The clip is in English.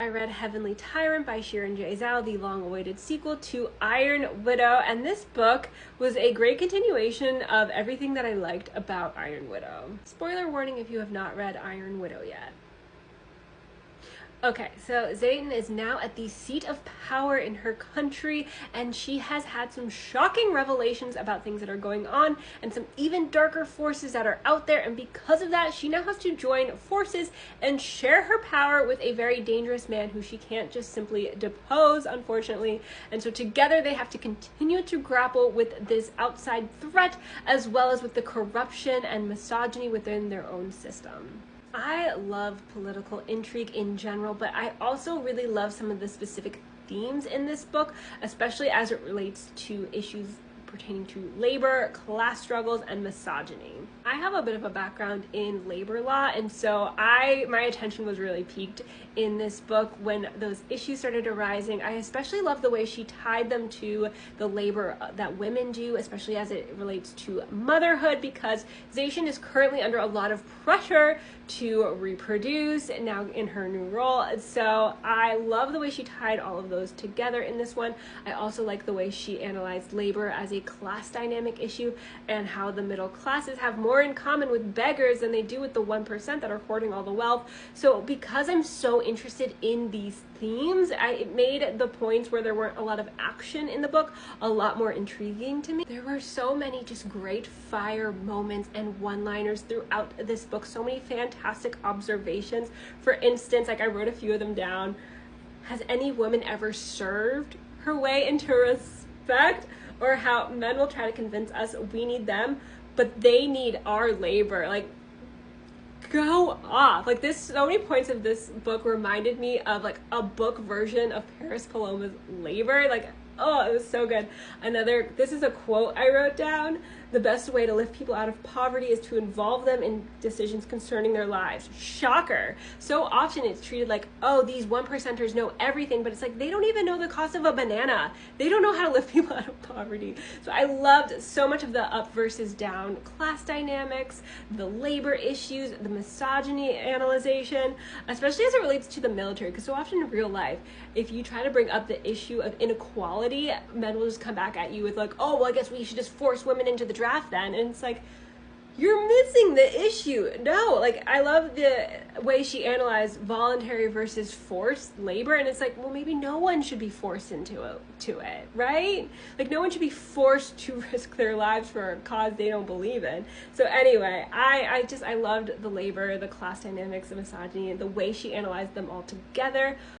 I read Heavenly Tyrant by Xiran Jay Zhao, the long-awaited sequel to Iron Widow, and this book was a great continuation of everything that I liked about Iron Widow. Spoiler warning if you have not read Iron Widow yet. Okay, so Zayden is now at the seat of power in her country, and she has had some shocking revelations about things that are going on and some even darker forces that are out there, and because of that, she now has to join forces and share her power with a very dangerous man who she can't just simply depose, unfortunately. And so together they have to continue to grapple with this outside threat as well as with the corruption and misogyny within their own system. I love political intrigue in general, but I also really love some of the specific themes in this book, especially as it relates to issues pertaining to labor, class struggles, and misogyny. I have a bit of a background in labor law, and so my attention was really piqued in this book when those issues started arising. I especially love the way she tied them to the labor that women do, especially as it relates to motherhood, because Zayshin is currently under a lot of pressure to reproduce now in her new role. So I love the way she tied all of those together in this one. I also like the way she analyzed labor as a class dynamic issue and how the middle classes have more in common with beggars than they do with the 1% that are hoarding all the wealth. So because I'm so interested in these themes, it made the points where there weren't a lot of action in the book a lot more intriguing to me. There were so many just great fire moments and one-liners throughout this book, so many fantastic observations. For instance, like I wrote a few of them down. Has any woman ever served her way into respect? Or how men will try to convince us we need them, but they need our labor. Like, go off. Like, so many points of this book reminded me of like a book version of Paris Paloma's Labor. Like, oh, it was so good. This is a quote I wrote down. The best way to lift people out of poverty is to involve them in decisions concerning their lives. Shocker. So often it's treated like, oh, these 1%ers know everything, but it's like, they don't even know the cost of a banana. They don't know how to lift people out of poverty. So I loved so much of the up versus down class dynamics, the labor issues, the misogyny analyzation, especially as it relates to the military, because so often in real life, if you try to bring up the issue of inequality, men will just come back at you with like, oh, well, I guess we should just force women into the draft then. And it's like, you're missing the issue. No, like, I love the way she analyzed voluntary versus forced labor, and it's like, well, maybe no one should be forced into it, right? Like, no one should be forced to risk their lives for a cause they don't believe in. So anyway, I loved the labor, the class dynamics, the misogyny, and the way she analyzed them all together.